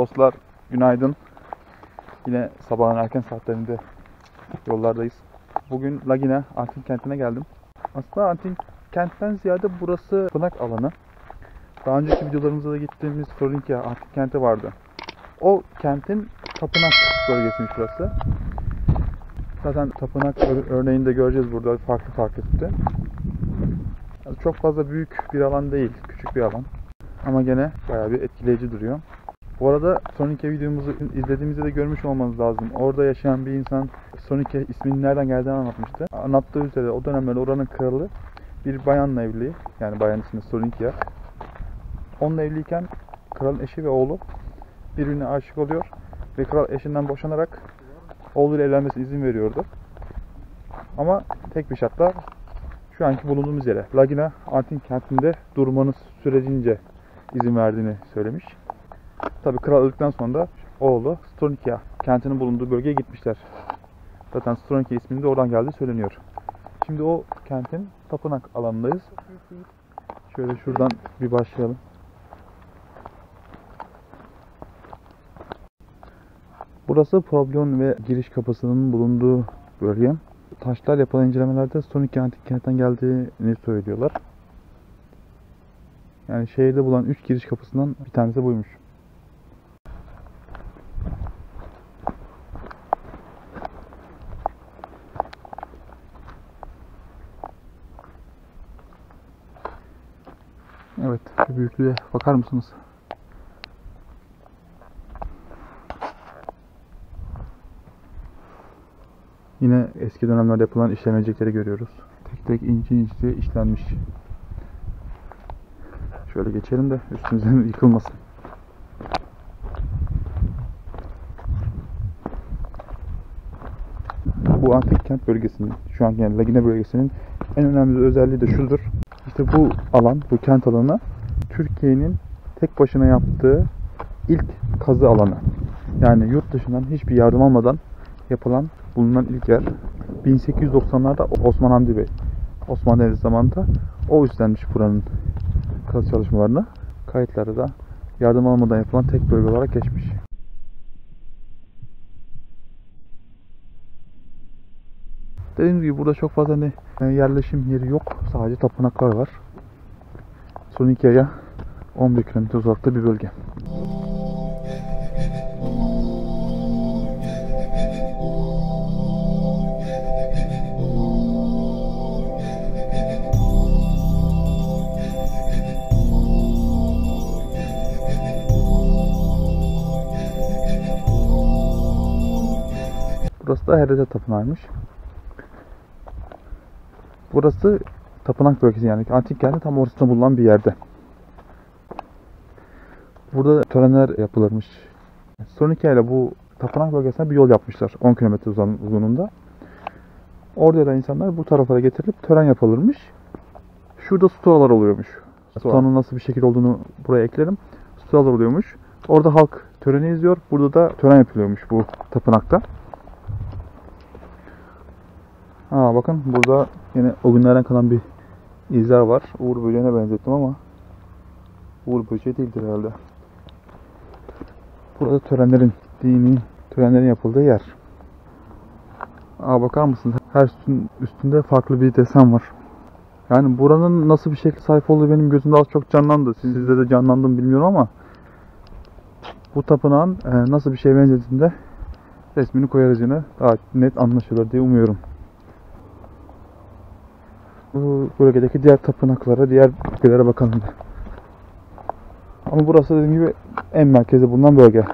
Dostlar günaydın. Yine sabahın erken saatlerinde yollardayız. Bugün Lagina Antik Kenti'ne geldim. Aslında Antik Kent'ten ziyade burası tapınak alanı. Daha önceki videolarımızda da gittiğimiz Florinikia Antik Kenti vardı. O kentin tapınak bölgesiymiş burası. Zaten tapınak örneğini de göreceğiz burada farklı tipte. Yani çok fazla büyük bir alan değil, küçük bir alan. Ama gene bayağı bir etkileyici duruyor. Bu arada Florinikia videomuzu izlediğimizde de görmüş olmanız lazım. Orada yaşayan bir insan Florinikia isminin nereden geldiğini anlatmıştı. Anlattığı üzere o dönemlerde oranın kralı bir bayanla evli. Yani bayan ismi Florinikia. Onunla evliyken kralın eşi ve oğlu birbirine aşık oluyor. Ve kral eşinden boşanarak oğluyla evlenmesine izin veriyordu. Ama tek bir şartla şu anki bulunduğumuz yere Lagina Antik Kenti'nde durmanız sürecince izin verdiğini söylemiş. Tabi kral öldükten sonra da oğlu Florinikia kentinin bulunduğu bölgeye gitmişler. Zaten Florinikia isminin de oradan geldiği söyleniyor. Şimdi o kentin tapınak alanındayız. Şöyle şuradan bir başlayalım. Burası Problyon ve giriş kapısının bulunduğu bölge. Taşlar yapılan incelemelerde Florinikia Antik Kent'ten geldiğini söylüyorlar. Yani şehirde bulunan 3 giriş kapısından bir tanesi buymuş. Evet, şu büyüklüğe bakar mısınız? Yine eski dönemlerde yapılan işlemecilikleri görüyoruz. Tek tek ince işlenmiş. Şöyle geçelim de üstümüzden yıkılmasın. Bu antik kent bölgesinin, şu an yani Lagina bölgesinin en önemli özelliği de şudur. İşte bu alan, bu kent alanı Türkiye'nin tek başına yaptığı ilk kazı alanı. Yani yurt dışından hiçbir yardım almadan bulunan ilk yer. 1890'larda Osman Hamdi Bey, Osmanlı Devleti zamanında o üstlenmiş buranın kazı çalışmalarını. Kayıtları da yardım almadan yapılan tek bölge olarak geçmiş. Dediğim gibi burada çok fazla yerleşim yeri yok. Sadece tapınaklar var. Florinikia'ya 11 km uzakta bir bölge. Burası da Herete Tapınağı'ymış. Burası tapınak bölgesi, yani antik kentin tam ortasında bulunan bir yerde. Burada törenler yapılırmış. Florinikia ile bu tapınak bölgesine bir yol yapmışlar 10 km uzunluğunda. Orada da insanlar bu tarafa getirilip tören yapılırmış. Şurada storalar oluyormuş. Storanın nasıl bir şekil olduğunu buraya eklerim. Storalar oluyormuş. Orada halk töreni izliyor. Burada da tören yapılıyormuş bu tapınakta. Bakın burada yine o günlerden kalan bir izler var. Uğur böceğine benzettim ama Uğur böceği değildir herhalde. Burada dini törenlerin yapıldığı yer. Bakar mısınız? Her sütun üstünde farklı bir desen var. Yani buranın nasıl bir şekilde sahip olduğu benim gözümde az çok canlandı. Sizde de canlandı mı bilmiyorum ama bu tapınağın nasıl bir şeye benzediğinde resmini koyarız yine. Daha net anlaşılır diye umuyorum. Bu bölgedeki diğer tapınaklara, diğer bölgelere bakalım. Ama burası dediğim gibi en merkezde bulunan bölge.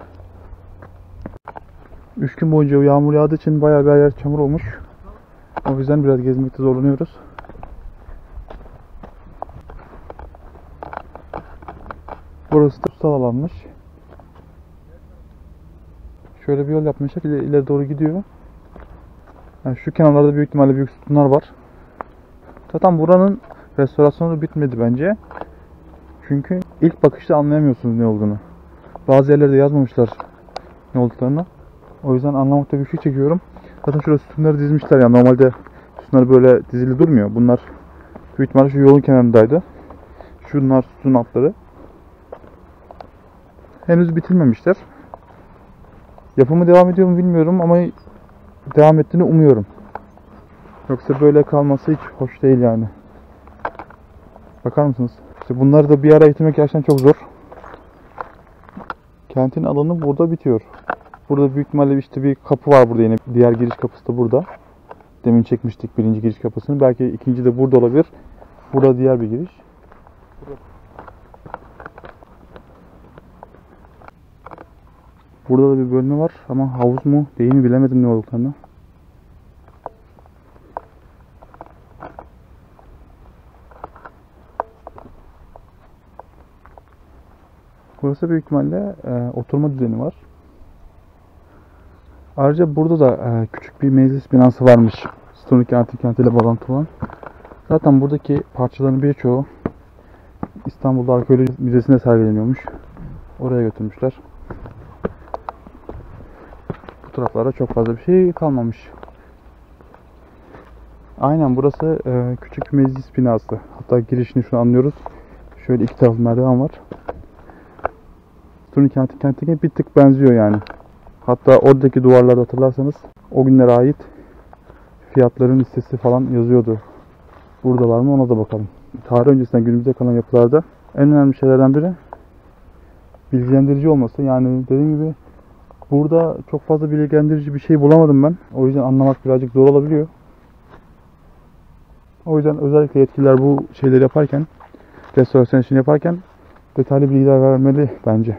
3 gün boyunca yağmur yağdığı için bayağı bir yer çamur olmuş. O yüzden biraz gezmekte zorlanıyoruz. Burası da kutsal alanmış. Şöyle bir yol yapmışlar, ileri doğru gidiyor. Yani şu kenarlarda büyük ihtimalle büyük sütunlar var. Zaten buranın restorasyonu bitmedi bence. Çünkü ilk bakışta anlayamıyorsunuz ne olduğunu. Bazı yerlerde yazmamışlar ne olduklarını. O yüzden anlamakta güçlük çekiyorum. Zaten şurada sütunları dizmişler ya. Normalde sütunlar böyle dizili durmuyor. Bunlar büyük ihtimalle şu yolun kenarındaydı. Şunlar sütun altları. Henüz bitirmemişler. Yapımı devam ediyor mu bilmiyorum ama devam ettiğini umuyorum. Yoksa böyle kalması hiç hoş değil yani. Bakar mısınız? İşte bunları da bir araya getirmek gerçekten çok zor. Kentin alanı burada bitiyor. Burada büyük ihtimalle işte bir kapı var burada yine. Diğer giriş kapısı da burada. Demin çekmiştik birinci giriş kapısını. Belki ikinci de burada olabilir. Burada diğer bir giriş. Burada da bir bölme var ama havuz mu değil mi bilemedim ne olduklarını. Burası büyük ihtimalle oturma düzeni var. Ayrıca burada da küçük bir meclis binası varmış. Stoniki Antik Kenti ile bağlantılı olan. Zaten buradaki parçaların birçoğu İstanbul'da Arkeoloji Müzesi'nde sergileniyormuş. Oraya götürmüşler. Bu taraflarda çok fazla bir şey kalmamış. Aynen burası küçük bir meclis binası. Hatta girişini şu an anlıyoruz. Şöyle iki taraflı merdiven var. Stoniki Antik Kenti'ne bir tık benziyor yani. Hatta oradaki duvarlarda hatırlarsanız o günlere ait fiyatların listesi falan yazıyordu. Burada var mı ona da bakalım. Tarih öncesinden günümüze kalan yapılarda en önemli şeylerden biri bilgilendirici olması. Yani dediğim gibi burada çok fazla bilgilendirici bir şey bulamadım ben. O yüzden anlamak birazcık zor olabiliyor. O yüzden özellikle yetkililer bu şeyleri yaparken, restorasyon işini yaparken detaylı bilgiler vermeli bence.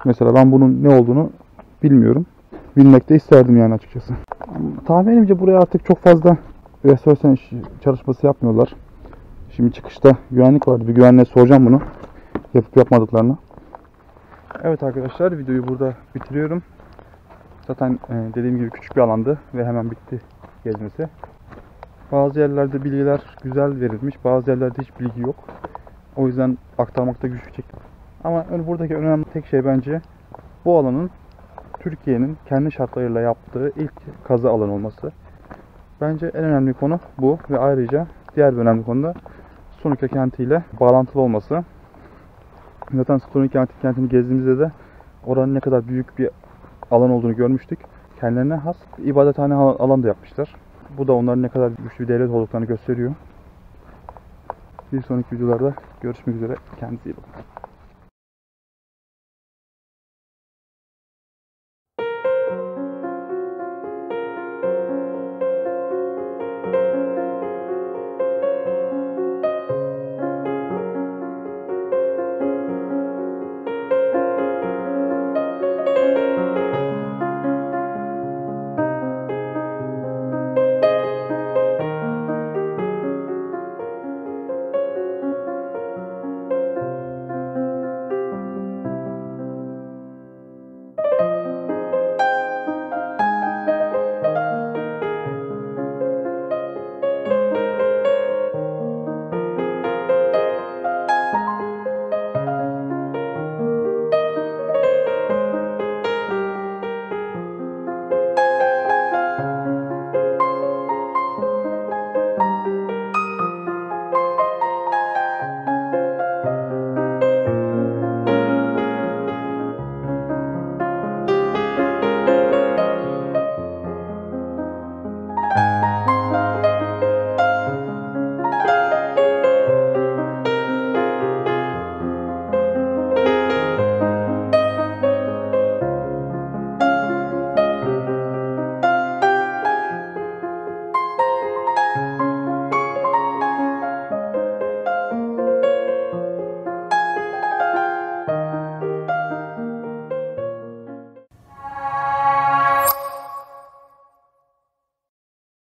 Mesela ben bunun ne olduğunu bilmiyorum. Bilmek de isterdim yani açıkçası. Tahminimce buraya artık çok fazla restorasyon çalışması yapmıyorlar. Şimdi çıkışta güvenlik vardı. Bir güvenliğe soracağım bunu. Yapıp yapmadıklarını. Evet arkadaşlar, videoyu burada bitiriyorum. Zaten dediğim gibi küçük bir alandı ve hemen bitti gezmesi. Bazı yerlerde bilgiler güzel verilmiş. Bazı yerlerde hiç bilgi yok. O yüzden aktarmakta güçlük çektim. Ama buradaki önemli tek şey bence bu alanın Türkiye'nin kendi şartlarıyla yaptığı ilk kazı alanı olması. Bence en önemli konu bu ve ayrıca diğer bir önemli konu da Stoniki Kenti ile bağlantılı olması. Zaten Stoniki Antik Kenti'ni gezdiğimizde de oranın ne kadar büyük bir alan olduğunu görmüştük. Kendilerine has ibadethane alan da yapmışlar. Bu da onların ne kadar güçlü bir devlet olduklarını gösteriyor. Bir sonraki videolarda görüşmek üzere. Kendinize iyi bakın.